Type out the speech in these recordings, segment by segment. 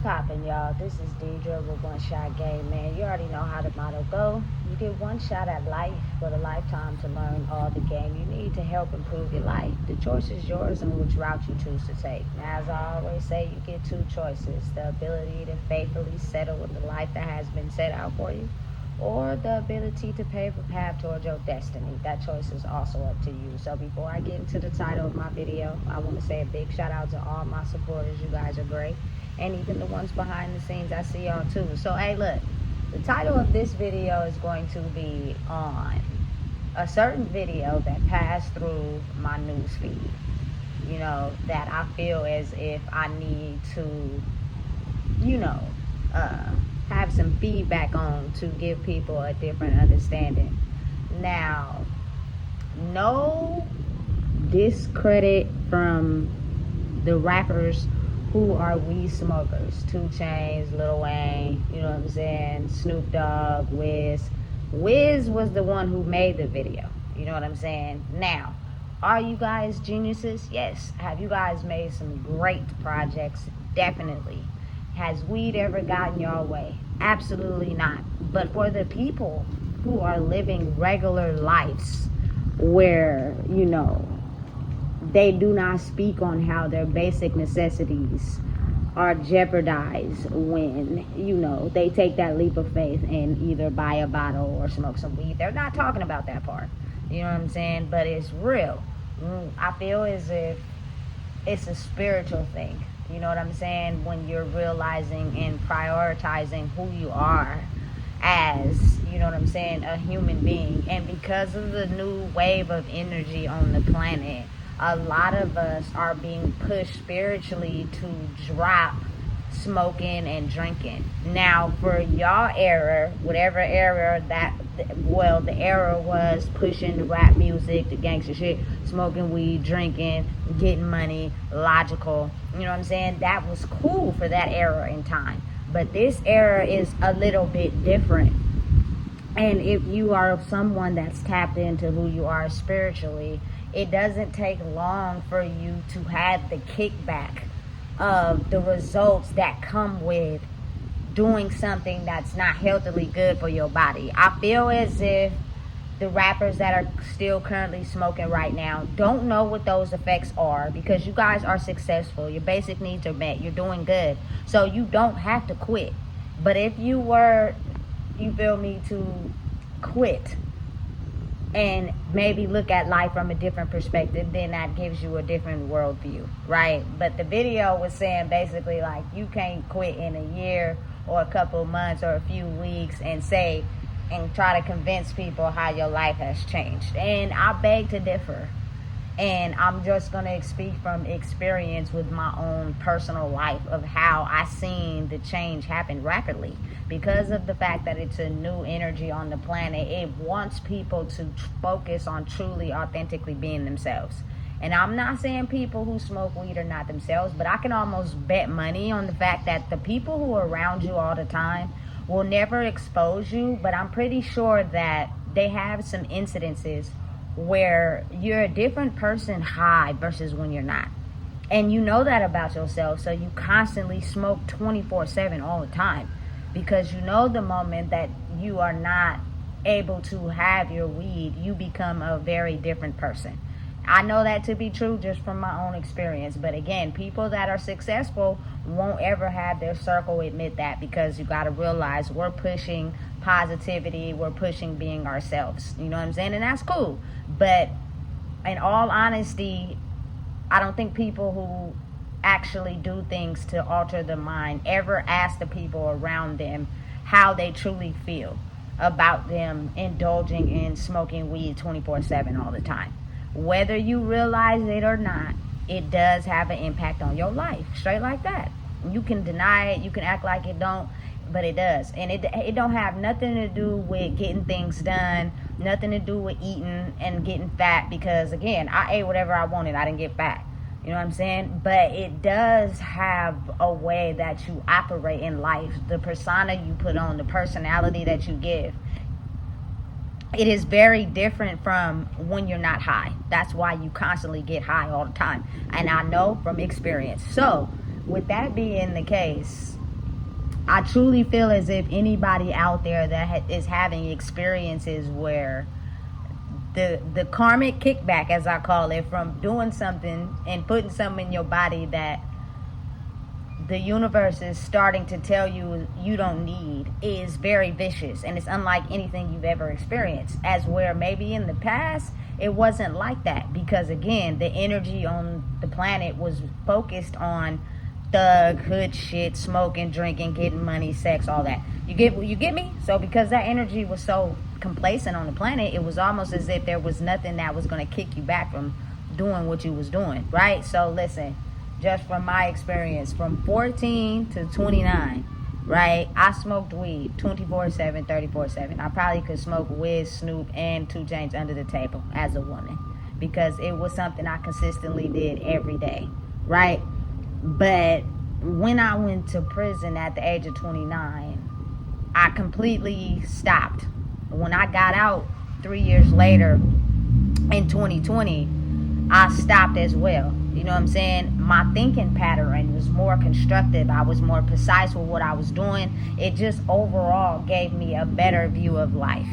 poppin', y'all? This is Deidre with One Shot Game, man. You already know how the motto go. You get one shot at life, but a lifetime to learn all the game you need to help improve your life. The choice is yours on which route you choose to take. Now, as I always say, you get two choices: the ability to faithfully settle with the life that has been set out for you, or the ability to pave a path towards your destiny. That choice is also up to you. So before I get into the title of my video, I want to say a big shout out to all my supporters. You guys are great. And even the ones behind the scenes, I see y'all too. So hey, look, the title of this video is going to be on a certain video that passed through my news feed, you know, that I feel as if I need to, you know, have some feedback on to give people a different understanding. Now, no discredit from the rappers who are weed smokers. 2 Chainz, Lil Wayne, you know what I'm saying, Snoop Dogg, Wiz. Wiz was the one who made the video, you know what I'm saying? Now, are you guys geniuses? Yes. Have you guys made some great projects? Definitely. Has weed ever gotten your way? Absolutely not. But for the people who are living regular lives where, you know, they do not speak on how their basic necessities are jeopardized when, you know, they take that leap of faith and either buy a bottle or smoke some weed. They're not talking about that part. You know what I'm saying? But it's real. I feel as if it's a spiritual thing. You know what I'm saying? When you're realizing and prioritizing who you are as, you know what I'm saying, a human being. And because of the new wave of energy on the planet, a lot of us are being pushed spiritually to drop smoking and drinking. Now, for y'all era, whatever era that, well, the era was pushing the rap music, the gangster shit, smoking weed, drinking, getting money, logical, you know what I'm saying? That was cool for that era in time. But this era is a little bit different. And if you are someone that's tapped into who you are spiritually, it doesn't take long for you to have the kickback of the results that come with doing something that's not healthily good for your body. I feel as if the rappers that are still currently smoking right now don't know what those effects are, because you guys are successful. Your basic needs are met. You're doing good. So you don't have to quit. But if you were, you feel me, to quit and maybe look at life from a different perspective, then that gives you a different worldview, right? But the video was saying basically like you can't quit in a year or a couple months or a few weeks and say and try to convince people how your life has changed. And I beg to differ. And I'm just going to speak from experience with my own personal life of how I seen the change happen rapidly. Because of the fact that it's a new energy on the planet, it wants people to focus on truly, authentically being themselves. And I'm not saying people who smoke weed are not themselves, but I can almost bet money on the fact that the people who are around you all the time will never expose you, but I'm pretty sure that they have some incidences where you're a different person high versus when you're not. And you know that about yourself, so you constantly smoke 24/7 all the time, because you know the moment that you are not able to have your weed, you become a very different person. I know that to be true just from my own experience. But again, people that are successful won't ever have their circle admit that, because you got to realize we're pushing positivity, we're pushing being ourselves. You know what I'm saying? And that's cool. But in all honesty, I don't think people who actually do things to alter the mind ever ask the people around them how they truly feel about them indulging in smoking weed 24/7 all the time. Whether you realize it or not, it does have an impact on your life, straight like that. You can deny it, you can act like it don't, but it does. And it don't have nothing to do with getting things done, nothing to do with eating and getting fat, because again, I ate whatever I wanted, I didn't get fat. You know what I'm saying? But it does have a way that you operate in life, the persona you put on, the personality that you give. It is very different from when you're not high. That's why you constantly get high all the time. And I know from experience. So, with that being the case, I truly feel as if anybody out there that is having experiences where the karmic kickback, as I call it, from doing something and putting something in your body that the universe is starting to tell you you don't need, is very vicious, and it's unlike anything you've ever experienced. As where maybe in the past it wasn't like that, because again, the energy on the planet was focused on thug, hood shit, smoking, drinking, getting money, sex, all that. You get me? So because that energy was so complacent on the planet, it was almost as if there was nothing that was going to kick you back from doing what you was doing, right? So listen, just from my experience, from 14 to 29, right, I smoked weed 24/7, 34/7. I probably could smoke Wiz, Snoop, and 2 Chainz under the table as a woman, because it was something I consistently did every day, right? But when I went to prison at the age of 29, I completely stopped. When I got out 3 years later in 2020, I stopped as well. You know what I'm saying? My thinking pattern was more constructive. I was more precise with what I was doing. It just overall gave me a better view of life.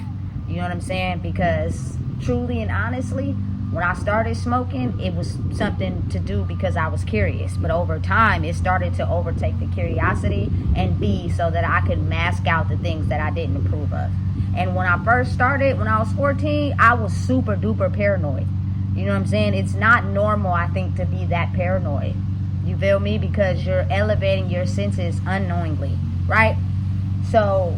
You know what I'm saying? Because truly and honestly, when I started smoking, it was something to do because I was curious. But over time, it started to overtake the curiosity and be so that I could mask out the things that I didn't approve of. And when I first started, when I was 14, I was super duper paranoid. You know what I'm saying? It's not normal, I think, to be that paranoid. You feel me? Because you're elevating your senses unknowingly, right? So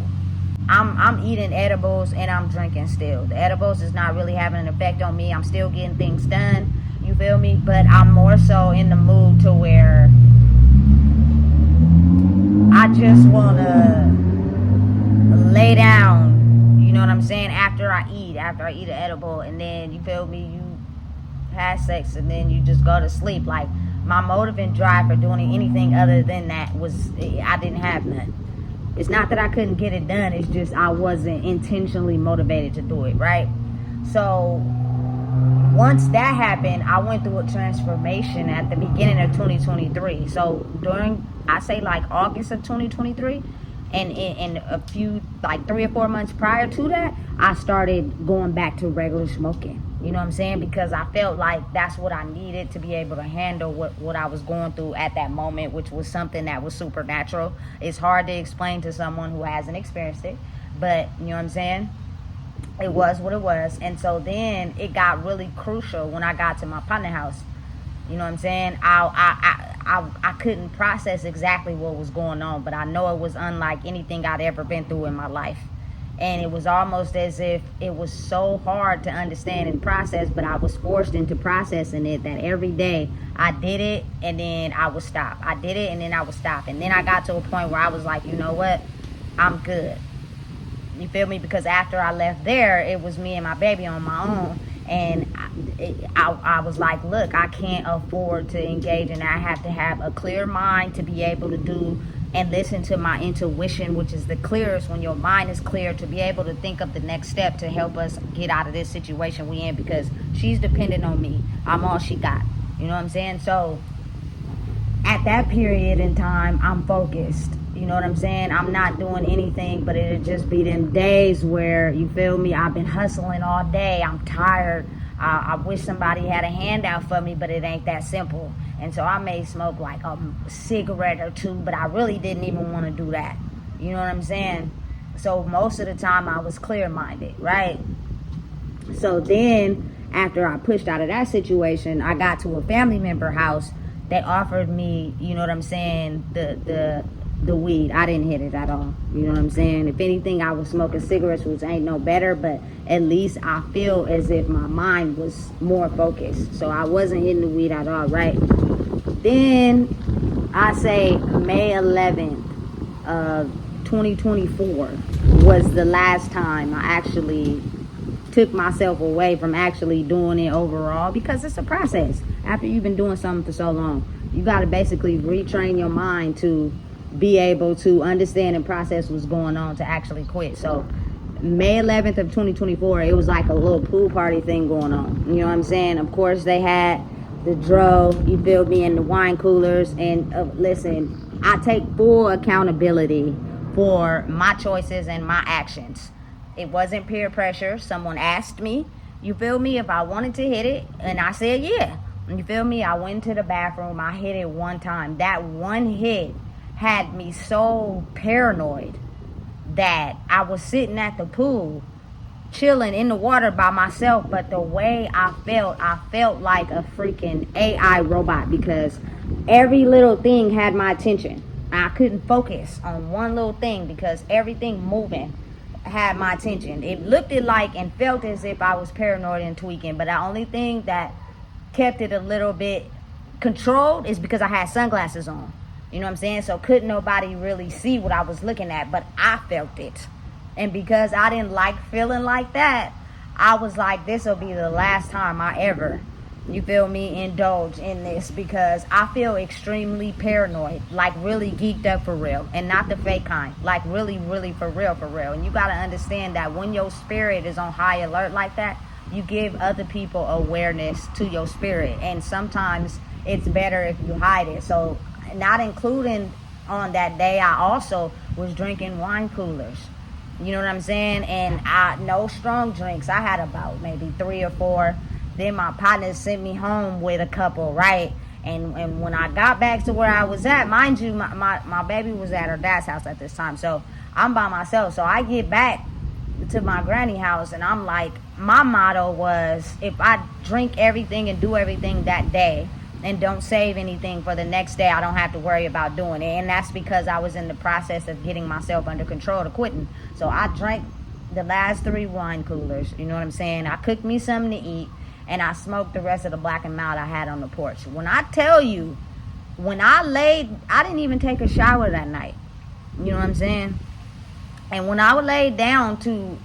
I'm eating edibles and I'm drinking still. The edibles is not really having an effect on me. I'm still getting things done. You feel me? But I'm more so in the mood to where I just want to lay down. You know what I'm saying? After I eat an edible, and then, you feel me, you have sex, and then you just go to sleep. Like, my motive and drive for doing anything other than that was, I didn't have none. It's not that I couldn't get it done, it's just I wasn't intentionally motivated to do it, right? So once that happened, I went through a transformation at the beginning of 2023. So during, I say, like August of 2023, and in a few, like 3 or 4 months prior to that, I started going back to regular smoking. You know what I'm saying? Because I felt like that's what I needed to be able to handle what I was going through at that moment, which was something that was supernatural. It's hard to explain to someone who hasn't experienced it, but you know what I'm saying? It was what it was. And so then it got really crucial when I got to my partner house. You know what I'm saying? I couldn't process exactly what was going on, but I know it was unlike anything I'd ever been through in my life. And it was almost as if it was so hard to understand and process, but I was forced into processing it, that every day I did it and then I would stop. I did it and then I would stop. And then I got to a point where I was like, you know what? I'm good. You feel me? Because after I left there, it was me and my baby on my own. And I was like, look, I can't afford to engage in that. I have to have a clear mind to be able to do and listen to my intuition, which is the clearest when your mind is clear, to be able to think of the next step to help us get out of this situation we in, because she's dependent on me. I'm all she got. You know what I'm saying? So at that period in time, I'm focused. You know what I'm saying? I'm not doing anything, but it'll just be them days where, you feel me, I've been hustling all day. I'm tired. I wish somebody had a handout for me, but it ain't that simple. And so I may smoke like a cigarette or two, but I really didn't even want to do that. You know what I'm saying? So most of the time I was clear-minded, right? So then after I pushed out of that situation, I got to a family member house. They offered me, you know what I'm saying, the weed. I didn't hit it at all. You know what I'm saying? If anything, I was smoking cigarettes, which ain't no better, but at least I feel as if my mind was more focused. So I wasn't hitting the weed at all, right? Then I say May 11th of 2024 was the last time I actually took myself away from actually doing it overall, because it's a process. After you've been doing something for so long, you got to basically retrain your mind to be able to understand and process what's going on to actually quit. So May 11th of 2024, it was like a little pool party thing going on. You know what I'm saying? Of course, they had the dro, you feel me, and the wine coolers. And listen, I take full accountability for my choices and my actions. It wasn't peer pressure. Someone asked me, you feel me, if I wanted to hit it, and I said yeah. You feel me? I went to the bathroom, I hit it one time. That one hit had me so paranoid that I was sitting at the pool chilling in the water by myself, but the way I felt like a freaking AI robot, because every little thing had my attention. I couldn't focus on one little thing because everything moving had my attention. It looked like and felt as if I was paranoid and tweaking, but the only thing that kept it a little bit controlled is because I had sunglasses on. You know what I'm saying? So couldn't nobody really see what I was looking at, but I felt it. And because I didn't like feeling like that, I was like, this will be the last time I ever, you feel me, indulge in this, because I feel extremely paranoid, like really geeked up for real, and not the fake kind, like really, really for real, for real. And you got to understand that when your spirit is on high alert like that, you give other people awareness to your spirit, and sometimes it's better if you hide it. So not including on that day, I also was drinking wine coolers. You know what I'm saying? And no strong drinks. I had about maybe 3 or 4. Then my partner sent me home with a couple, right? And when I got back to where I was at, mind you, my baby was at her dad's house at this time. So I'm by myself. So I get back to my granny house, and I'm like, my motto was, if I drink everything and do everything that day and don't save anything for the next day, I don't have to worry about doing it. And that's because I was in the process of getting myself under control to quitting. So I drank the last 3 wine coolers, you know what I'm saying? I cooked me something to eat, and I smoked the rest of the black and mild I had on the porch. When I tell you, I didn't even take a shower that night. You know what I'm saying? And when I laid down to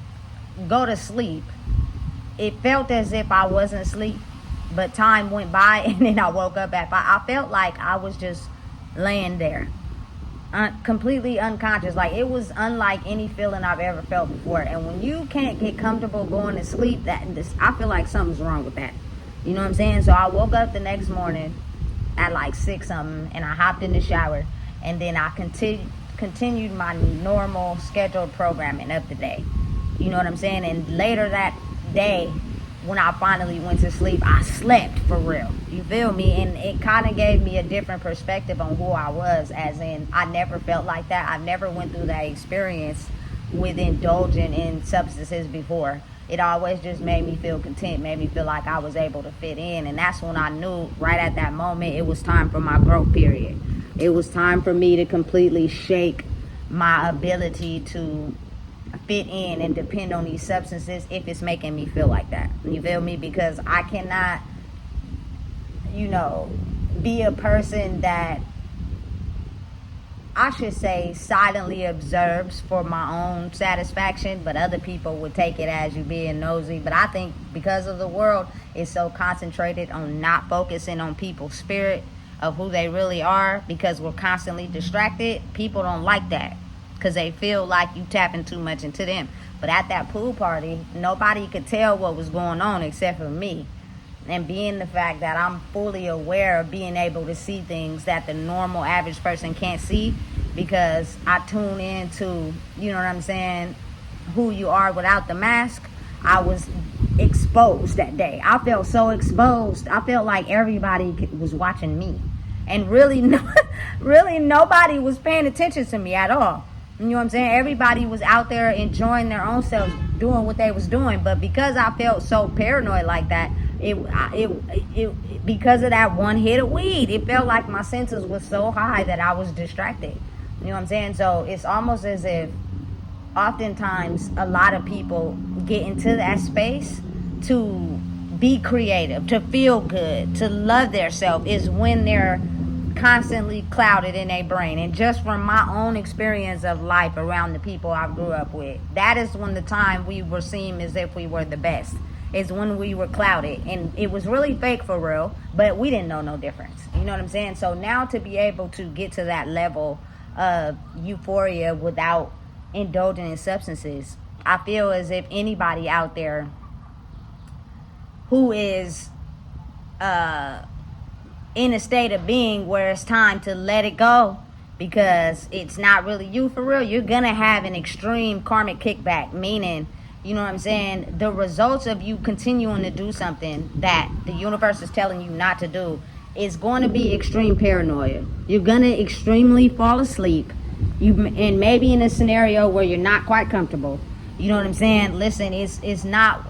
go to sleep, it felt as if I wasn't asleep. But time went by, and then I woke up at 5. I felt like I was just laying there, completely unconscious. Like, it was unlike any feeling I've ever felt before. And when you can't get comfortable going to sleep, I feel like something's wrong with that. You know what I'm saying? So I woke up the next morning at like 6 something, and I hopped in the shower, and then I continued my normal scheduled programming of the day. You know what I'm saying? And later that day, when I finally went to sleep, I slept for real. You feel me? And it kind of gave me a different perspective on who I was, as in, I never felt like that. I never went through that experience with indulging in substances before. It always just made me feel content, made me feel like I was able to fit in. And that's when I knew right at that moment it was time for my growth period. It was time for me to completely shake my ability to fit in and depend on these substances if it's making me feel like that. You feel me? Because I cannot, be a person that, I should say, silently observes for my own satisfaction, but other people would take it as you being nosy. But I think because of the world is so concentrated on not focusing on people's spirit of who they really are, because we're constantly distracted, people don't like that, because they feel like you tapping too much into them. But at that pool party, nobody could tell what was going on except for me. And being the fact that I'm fully aware of being able to see things that the normal average person can't see, because I tune into, you know what I'm saying, who you are without the mask. I was exposed that day. I felt so exposed. I felt like everybody was watching me. And really nobody was paying attention to me at all. You know what I'm saying? Everybody was out there enjoying their own selves, doing what they was doing. But because I felt so paranoid like that, it because of that one hit of weed, it felt like my senses was so high that I was distracted. You know what I'm saying? So it's almost as if oftentimes a lot of people get into that space to be creative, to feel good, to love their self, is when they're constantly clouded in their brain. And just from my own experience of life around the people I grew up with, that is when the time we were seen as if we were the best, is when we were clouded. And it was really fake for real, but we didn't know no difference. You know what I'm saying? So now to be able to get to that level of euphoria without indulging in substances, I feel as if anybody out there who is in a state of being where it's time to let it go because it's not really you for real, you're gonna have an extreme karmic kickback, meaning, you know what I'm saying, the results of you continuing to do something that the universe is telling you not to do is going to be extreme paranoia. You're gonna extremely fall asleep, and maybe in a scenario where you're not quite comfortable. You know what I'm saying? Listen, it's not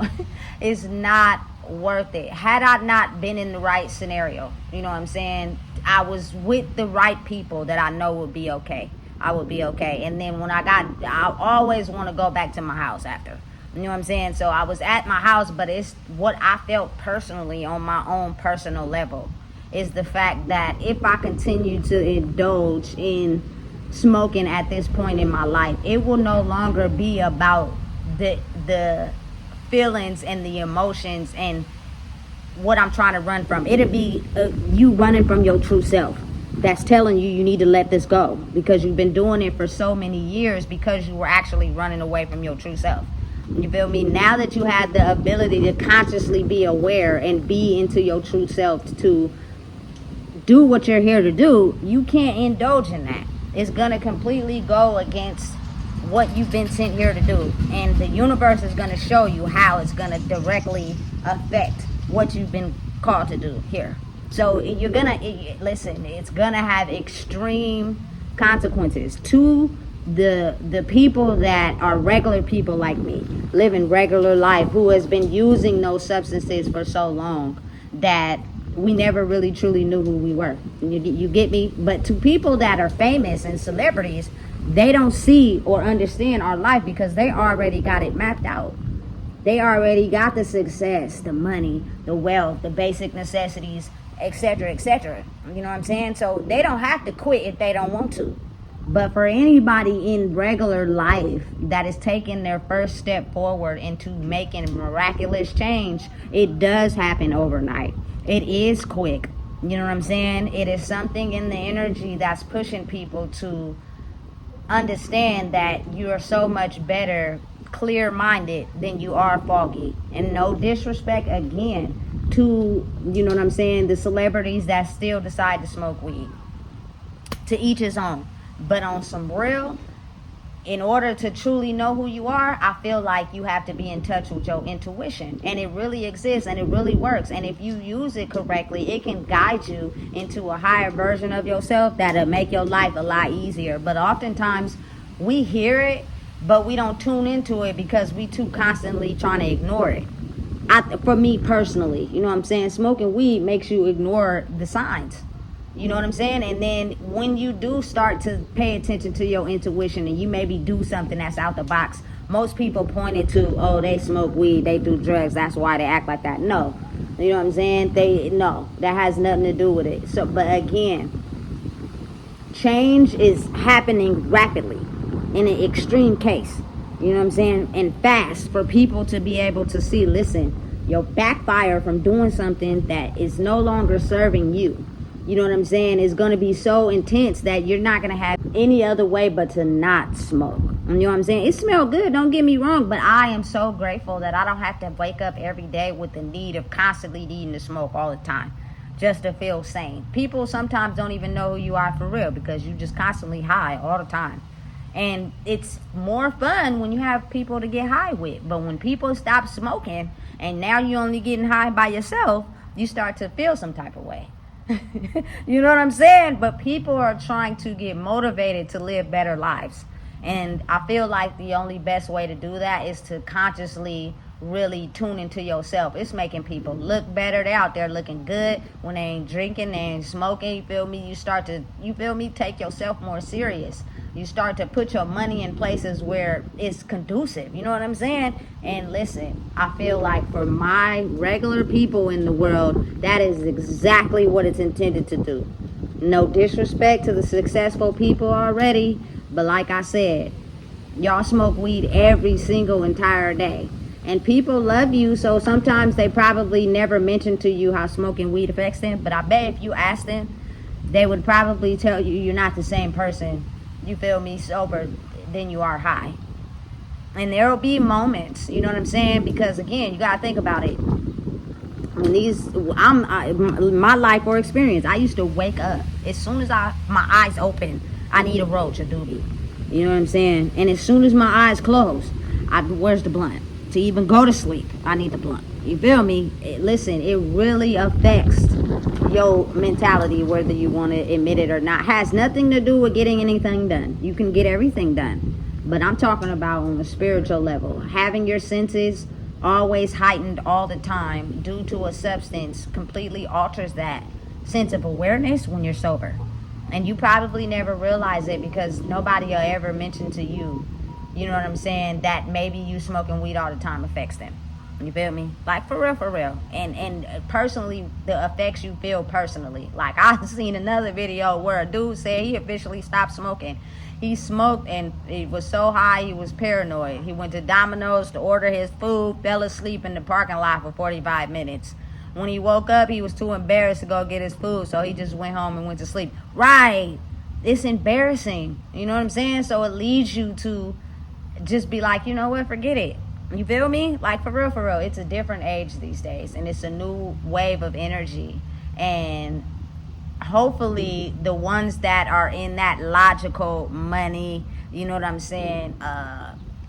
it's not worth it. Had I not been in the right scenario, you know what I'm saying, I was with the right people that I know would be okay. I would be okay. And then when I always want to go back to my house after. You know what I'm saying? So I was at my house, but it's what I felt personally on my own personal level is the fact that if I continue to indulge in smoking at this point in my life, it will no longer be about the feelings and the emotions and what I'm trying to run from. It'll be you running from your true self that's telling you you need to let this go, because you've been doing it for so many years because you were actually running away from your true self. You feel me? Now that you have the ability to consciously be aware and be into your true self to do what you're here to do, you can't indulge in that. It's gonna completely go against what you've been sent here to do, and the universe is gonna show you how it's gonna directly affect what you've been called to do here. So you're gonna listen, it's gonna have extreme consequences to the people that are regular people like me, living regular life, who has been using those substances for so long that we never really truly knew who we were. You get me? But to people that are famous and celebrities, they don't see or understand our life because they already got it mapped out. They already got the success, the money, the wealth, the basic necessities, etc., etc. You know what I'm saying? So they don't have to quit if they don't want to. But for anybody in regular life that is taking their first step forward into making miraculous change, it does happen overnight. It is quick. You know what I'm saying? It is something in the energy that's pushing people to understand that you are so much better clear-minded than you are foggy. And no disrespect again to, you know what I'm saying, the celebrities that still decide to smoke weed. To each his own. But on some real, in order to truly know who you are, I feel like you have to be in touch with your intuition. And it really exists and it really works. And if you use it correctly, it can guide you into a higher version of yourself that'll make your life a lot easier. But oftentimes we hear it, but we don't tune into it because we too constantly trying to ignore it. For me personally, you know what I'm saying, smoking weed makes you ignore the signs. You know what I'm saying? And then when you do start to pay attention to your intuition and you maybe do something that's out the box, most people point it to, oh, they smoke weed, they do drugs, that's why they act like that. No. You know what I'm saying? No, that has nothing to do with it. So, but again, change is happening rapidly in an extreme case. You know what I'm saying? And fast for people to be able to see, listen, you'll backfire from doing something that is no longer serving you. You know what I'm saying? It's going to be so intense that you're not going to have any other way but to not smoke. You know what I'm saying? It smells good, don't get me wrong, but I am so grateful that I don't have to wake up every day with the need of constantly needing to smoke all the time just to feel sane. People sometimes don't even know who you are for real because you just constantly high all the time. And it's more fun when you have people to get high with. But when people stop smoking and now you're only getting high by yourself, you start to feel some type of way. You know what I'm saying? But people are trying to get motivated to live better lives. And I feel like the only best way to do that is to consciously really tune into yourself. It's making people look better. They're out there looking good when they ain't drinking, they ain't smoking. You feel me? You start to, take yourself more serious. You start to put your money in places where it's conducive. You know what I'm saying? And listen, I feel like for my regular people in the world, that is exactly what it's intended to do. No disrespect to the successful people already, but like I said, y'all smoke weed every single entire day. And people love you, so sometimes they probably never mention to you how smoking weed affects them. But I bet if you ask them, they would probably tell you you're not the same person, you feel me, sober than you are high. And there will be moments, you know what I'm saying? Because again, you gotta think about it. When my life or experience, I used to wake up as soon as my eyes open. I need a roach, a doobie. You know what I'm saying? And as soon as my eyes close, where's the blunt? To even go to sleep, I need the blunt. You feel me? Listen, it really affects your mentality, whether you want to admit it or not. Has nothing to do with getting anything done. You can get everything done. But I'm talking about on a spiritual level. Having your senses always heightened all the time due to a substance completely alters that sense of awareness when you're sober. And you probably never realize it because nobody will ever mention to you, you know what I'm saying, that maybe you smoking weed all the time affects them. You feel me? Like, for real, for real. And personally, the effects you feel personally. Like, I've seen another video where a dude said he officially stopped smoking. He smoked and it was so high he was paranoid. He went to Domino's to order his food, fell asleep in the parking lot for 45 minutes. When he woke up, he was too embarrassed to go get his food, so he just went home and went to sleep. Right. It's embarrassing. You know what I'm saying? So it leads you to just be like, you know what, forget it. You feel me? Like, for real, for real. It's a different age these days, and it's a new wave of energy. And hopefully the ones that are in that logical money, you know what I'm saying,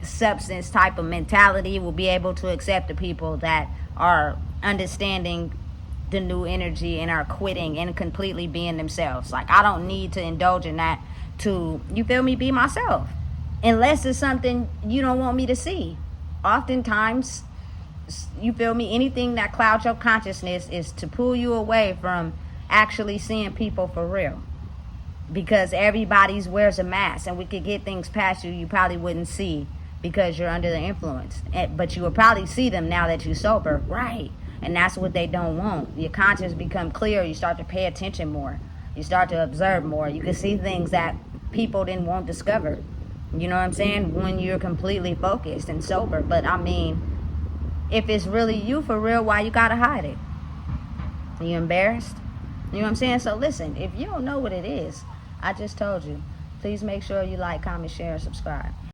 substance type of mentality will be able to accept the people that are understanding the new energy and are quitting and completely being themselves. Like, I don't need to indulge in that to, you feel me, be myself. Unless it's something you don't want me to see. Oftentimes, you feel me, anything that clouds your consciousness is to pull you away from actually seeing people for real. Because everybody's wears a mask, and we could get things past you probably wouldn't see because you're under the influence. But you will probably see them now that you're sober. Right. And that's what they don't want. Your conscience become clear. You start to pay attention more. You start to observe more. You can see things that people didn't want discovered. You know what I'm saying? When you're completely focused and sober. But I mean, if it's really you for real, why you gotta hide it? Are you embarrassed? You know what I'm saying? So listen, if you don't know what it is, I just told you. Please make sure you like, comment, share, and subscribe.